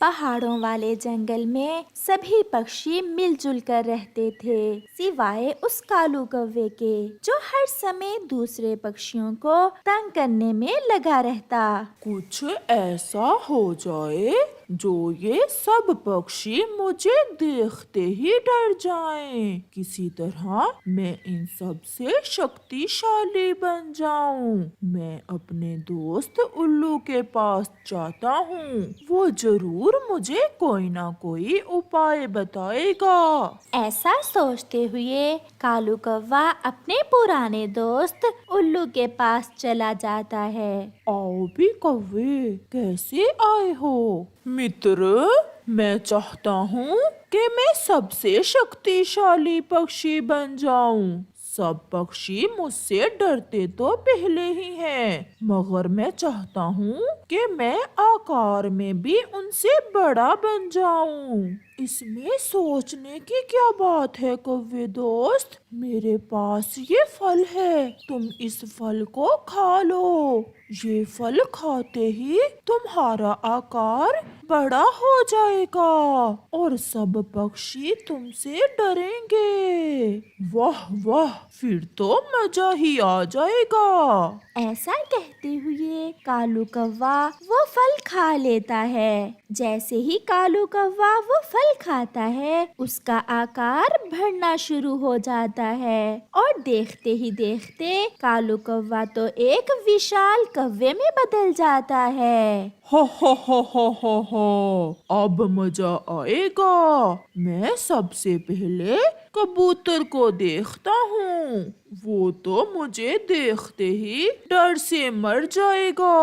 पहाड़ों वाले जंगल में सभी पक्षी मिलजुल कर रहते थे, सिवाय उस कालू कौवे के, जो हर समय दूसरे पक्षियों को तंग करने में लगा रहता। कुछ ऐसा हो जाए जो ये सब पक्षी मुझे देखते ही डर जाएं। किसी तरह मैं इन सब से शक्तिशाली बन जाऊं। मैं अपने दोस्त उल्लू के पास जाता हूँ। वो जरूर मुझे कोई ना कोई उपाय बताएगा। ऐसा सोचते हुए कालू कौवा अपने पुराने दोस्त उल्लू के पास चला जाता है। आओ भी कौवे, कैसे आए हो? मित्र, मैं चाहता हूँ कि मैं सबसे शक्तिशाली पक्षी बन जाऊं। सब पक्षी मुझसे डरते तो पहले ही हैं, मगर मैं चाहता हूँ कि मैं आकार में भी उनसे बड़ा बन जाऊं। इसमें सोचने की क्या बात है कौवे दोस्त? मेरे पास ये फल है, तुम इस फल को खा लो। ये फल खाते ही तुम्हारा आकार बड़ा हो जाएगा और सब पक्षी तुमसे डरेंगे। वाह वाह, फिर तो मजा ही आ जाएगा। ऐसा कहते हुए कालू कौवा वो फल खा लेता है। जैसे ही कालू कौवा वो फल खाता है, उसका आकार बढ़ना शुरू हो जाता है और देखते ही देखते कालू कौवा तो एक विशाल कौवे में बदल जाता है। हो हो, अब मजा आएगा। मैं सबसे पहले कबूतर को देखता हूँ। वो तो मुझे देखते ही डर से मर जाएगा।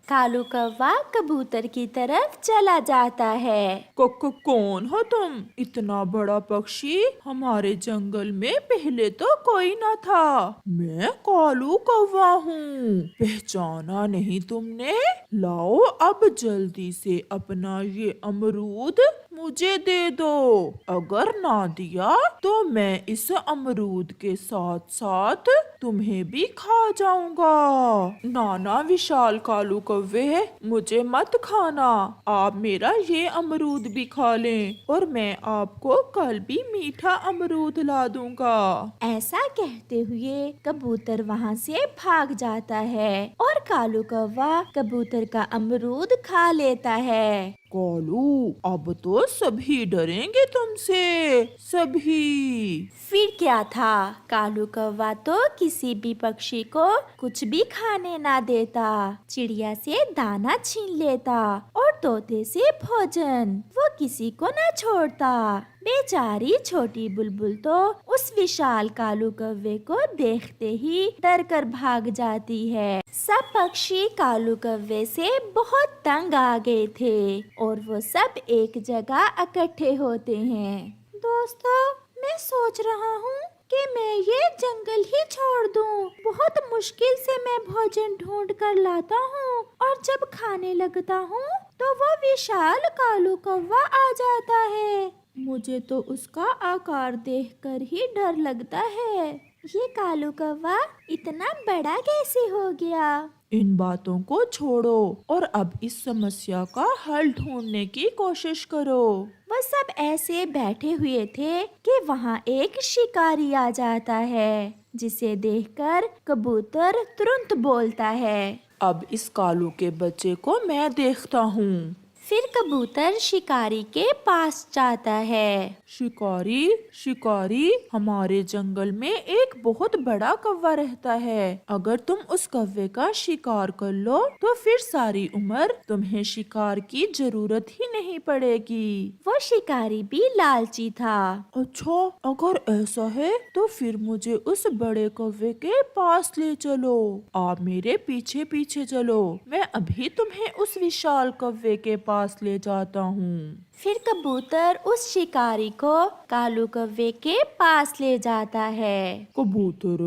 कालू कौवा कबूतर की तरफ चला जाता है। कौन हो तुम? इतना बड़ा पक्षी हमारे जंगल में पहले तो कोई न था। मैं कालू कौवा हूँ, पहचाना नहीं तुमने? लाओ अब जल्दी से अपना ये अमरूद मुझे दे दो। अगर ना दिया तो मैं इस अमरूद के साथ साथ तुम्हें भी खा जाऊंगा। नाना विशाल कालू कौवे, मुझे मत खाना। आप मेरा ये अमरूद भी खा लें और मैं आपको कल भी मीठा अमरूद ला दूंगा। ऐसा कहते हुए कबूतर वहाँ से भाग जाता है और कालू कौवा कबूतर का अमरूद खा लेता है। कालू, अब तो सभी डरेंगे तुमसे, सभी। फिर क्या था, कालू कौवा तो किसी भी पक्षी को कुछ भी खाने ना देता, चिड़िया से दाना छीन लेता और तोते से भोजन, वो किसी को ना छोड़ता। बेचारी छोटी बुलबुल तो उस विशाल कालू कौवे को देखते ही डर कर भाग जाती है। सब पक्षी कालू कौवे से बहुत तंग आ गए थे और वो सब एक जगह इकट्ठे होते हैं। दोस्तों, मैं सोच रहा हूँ कि मैं ये जंगल ही छोड़ दूँ। बहुत मुश्किल से मैं भोजन ढूंढ कर लाता हूँ और जब खाने लगता हूँ तो वो विशाल कालू कौवा आ जाता है। मुझे तो उसका आकार देखकर ही डर लगता है। ये कालू कौवा इतना बड़ा कैसे हो गया? इन बातों को छोड़ो और अब इस समस्या का हल ढूंढने की कोशिश करो। वो सब ऐसे बैठे हुए थे कि वहाँ एक शिकारी आ जाता है, जिसे देखकर कबूतर तुरंत बोलता है, अब इस कालू के बच्चे को मैं देखता हूँ। फिर कबूतर शिकारी के पास जाता है। शिकारी, शिकारी, हमारे जंगल में एक बहुत बड़ा कौवा रहता है। अगर तुम उस कौवे का शिकार कर लो तो फिर सारी उम्र तुम्हें शिकार की जरूरत ही नहीं पड़ेगी। वो शिकारी भी लालची था। अच्छा, अगर ऐसा है तो फिर मुझे उस बड़े कौवे के पास ले चलो। आप मेरे पीछे पीछे चलो, मैं अभी तुम्हें उस विशाल कौवे के पास ले जाता हूँ। फिर कबूतर उस शिकारी को कालू कौवे के पास ले जाता है। कबूतर,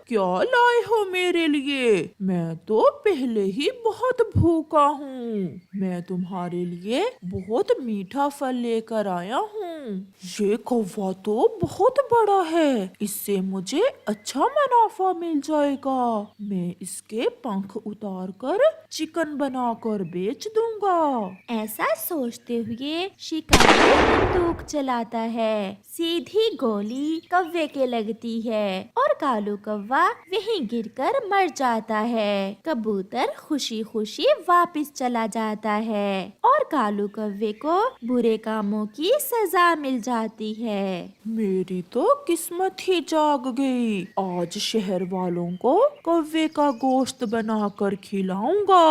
क्या लाए हो मेरे लिए? मैं तो पहले ही बहुत भूखा हूँ। मैं तुम्हारे लिए बहुत मीठा फल लेकर आया हूँ। ये कौवा तो बहुत बड़ा है, इससे मुझे अच्छा मुनाफा मिल जाएगा। मैं इसके पंख उतार कर चिकन बनाकर बेच दूंगा। ऐसा सोचते हुए शिकारी बंदूक चलाता है। सीधी गोली कौवे के लगती है और कालू कौवा वहीं गिरकर मर जाता है। कबूतर खुशी खुशी वापस चला जाता है और कालू कौवे को बुरे कामों की सजा मिल जाती है। मेरी तो किस्मत ही जाग गई। आज शहर वालों को कौवे का गोश्त बनाकर खिलाऊंगा।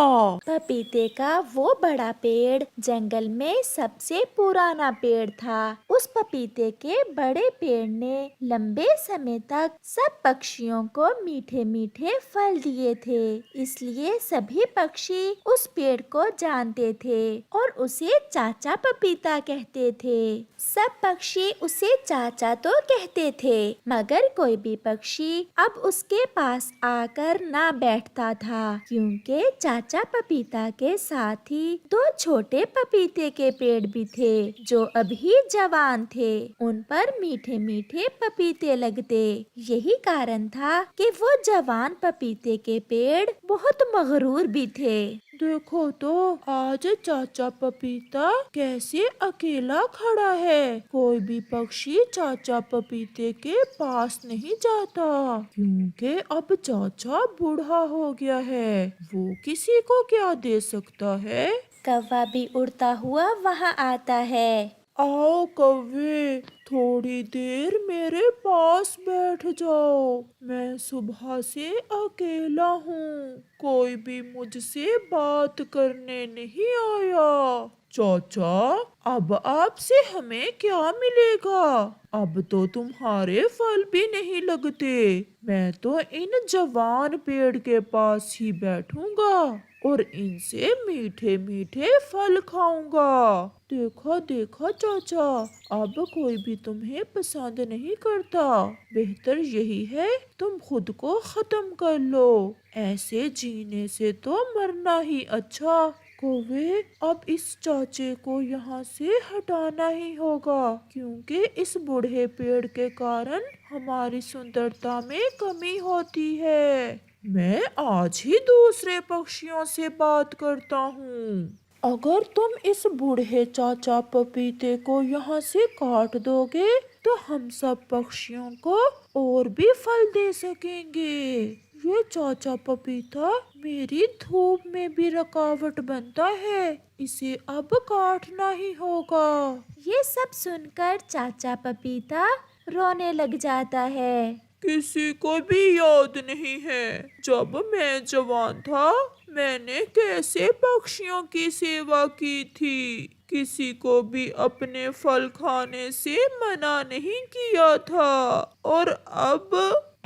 पपीते का वो बड़ा पेड़ जंगल में सबसे पुराना पेड़ था। उस पपीते के बड़े पेड़ ने लंबे समय तक सब पक्षियों को मीठे मीठे फल दिए थे। इसलिए सभी पक्षी उस पेड़ को जानते थे और उसे चाचा पपीता कहते थे। सब पक्षी उसे चाचा तो कहते थे, मगर कोई भी पक्षी अब उसके पास आकर ना बैठता था, क्योंकि चाचा पपीता के साथ ही दो छोटे पपीते के पेड़ भी थे जो अभी जवान थे। उन पर मीठे मीठे पपीते लगते। यही कारण था कि वो जवान पपीते के पेड़ बहुत मगरूर भी थे। देखो तो आज चाचा पपीता कैसे अकेला खड़ा है। कोई भी पक्षी चाचा पपीते के पास नहीं जाता, क्योंकि अब चाचा बूढ़ा हो गया है। वो किसी को क्या दे सकता है। कौवा भी उड़ता हुआ वहाँ आता है। आओ कौवे, थोड़ी देर मेरे पास बैठ जाओ। मैं सुबह से अकेला हूँ, कोई भी मुझसे बात करने नहीं आया। चाचा, अब आपसे हमें क्या मिलेगा? अब तो तुम्हारे फल भी नहीं लगते। मैं तो इन जवान पेड़ के पास ही बैठूंगा और इनसे मीठे मीठे फल खाऊंगा। देखो देखो चाचा, अब कोई भी तुम्हें पसंद नहीं करता। बेहतर यही है तुम खुद को खत्म कर लो। ऐसे जीने से तो मरना ही अच्छा। कौवे, अब इस चाचे को यहाँ से हटाना ही होगा, क्योंकि इस बूढ़े पेड़ के कारण हमारी सुंदरता में कमी होती है। मैं आज ही दूसरे पक्षियों से बात करता हूँ। अगर तुम इस बूढ़े चाचा पपीते को यहाँ से काट दोगे तो हम सब पक्षियों को और भी फल दे सकेंगे। ये चाचा पपीता मेरी धूप में भी रुकावट बनता है, इसे अब काटना ही होगा। ये सब सुनकर चाचा पपीता रोने लग जाता है। किसी को भी याद नहीं है जब मैं जवान था मैंने कैसे पक्षियों की सेवा की थी। किसी को भी अपने फल खाने से मना नहीं किया था। और अब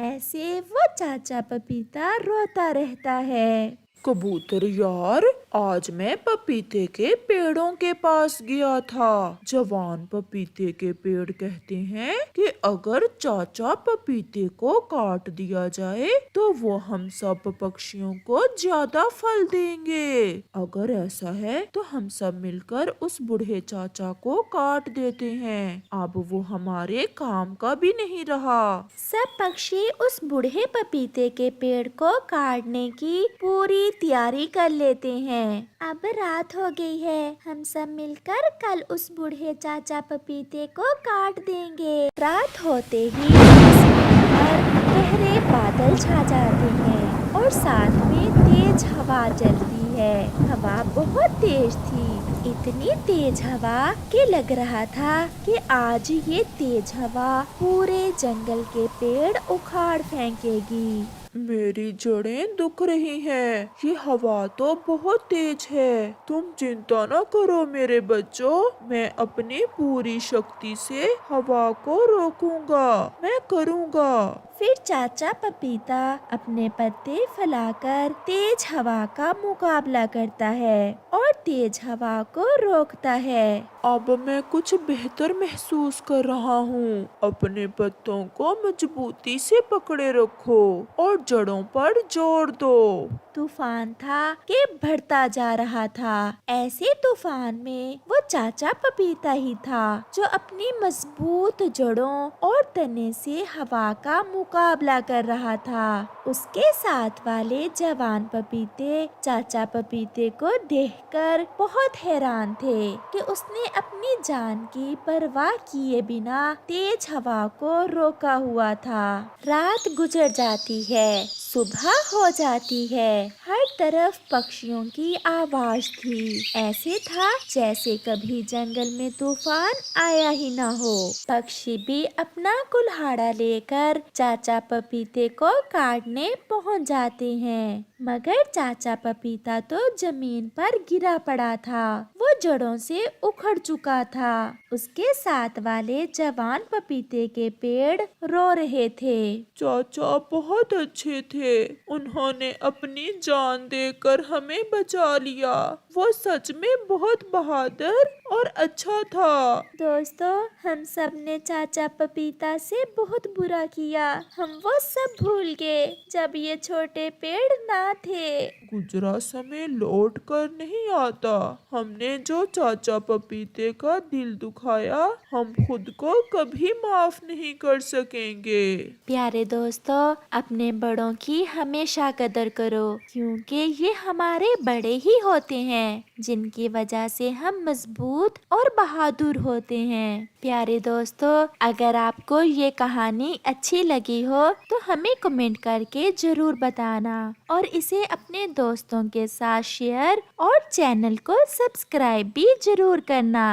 ऐसे वो चाचा पपीता रोता रहता है। कबूतर यार, आज मैं पपीते के पेड़ों के पास गया था। जवान पपीते के पेड़ कहते हैं कि अगर चाचा पपीते को काट दिया जाए तो वो हम सब पक्षियों को ज्यादा फल देंगे। अगर ऐसा है तो हम सब मिलकर उस बूढ़े चाचा को काट देते हैं। अब वो हमारे काम का भी नहीं रहा। सब पक्षी उस बूढ़े पपीते के पेड़ को काटने की पूरी तैयारी कर लेते हैं। अब रात हो गई है, हम सब मिलकर कल उस बूढ़े चाचा पपीते को काट देंगे। रात होते ही आसमान पर गहरे बादल छा जाते हैं और साथ में तेज हवा चलती है। हवा बहुत तेज थी, इतनी तेज हवा कि लग रहा था कि आज ये तेज हवा पूरे जंगल के पेड़ उखाड़ फेंकेगी। मेरी जड़ें दुख रही हैं। ये हवा तो बहुत तेज है। तुम चिंता न करो मेरे बच्चों, मैं अपनी पूरी शक्ति से हवा को रोकूंगा। मैं करूंगा। फिर चाचा पपीता अपने पत्ते फैलाकर तेज हवा का मुकाबला करता है और तेज हवा को रोकता है। अब मैं कुछ बेहतर महसूस कर रहा हूँ। अपने पत्तों को मजबूती से पकड़े रखो और जड़ों पर जोर दो। तूफान था कि बढ़ता जा रहा था। ऐसे तूफान में वो चाचा पपीता ही था जो अपनी मजबूत जड़ों और तने से हवा का मुकाबला कर रहा था। उसके साथ वाले जवान पपीते चाचा पपीते को देखकर बहुत हैरान थे कि उसने अपनी जान की परवाह किए बिना तेज हवा को रोका हुआ था। रात गुजर जाती है, सुबह हो जाती है। हर तरफ पक्षियों की आवाज थी। ऐसे था जैसे कभी जंगल में तूफान आया ही न हो। पक्षी भी अपना कुल्हाड़ा लेकर चाचा पपीते को काटने पहुंच जाते हैं, मगर चाचा पपीता तो जमीन पर गिरा पड़ा था। वो जड़ों से उखड़ चुका था। उसके साथ वाले जवान पपीते के पेड़ रो रहे थे। चाचा बहुत अच्छे थे। उन्होंने अपनी जान देकर हमें बचा लिया। वो सच में बहुत बहादुर और अच्छा था। दोस्तों, हम सब ने चाचा पपीता से बहुत बुरा किया। हम वो सब भूल गए जब ये छोटे पेड़ ना थे। गुजरा समय लौट कर नहीं आता। हमने जो चाचा पपीते का दिल दुखाया, हम खुद को कभी माफ नहीं कर सकेंगे। प्यारे दोस्तों, अपने बड़ों की हमेशा कदर करो, क्योंकि ये हमारे बड़े ही होते हैं जिनकी वजह से हम मजबूत और बहादुर होते हैं। प्यारे दोस्तों, अगर आपको ये कहानी अच्छी लगी हो तो हमें कमेंट करके जरूर बताना और इसे अपने दोस्तों के साथ शेयर और चैनल को सब्सक्राइब भी जरूर करना।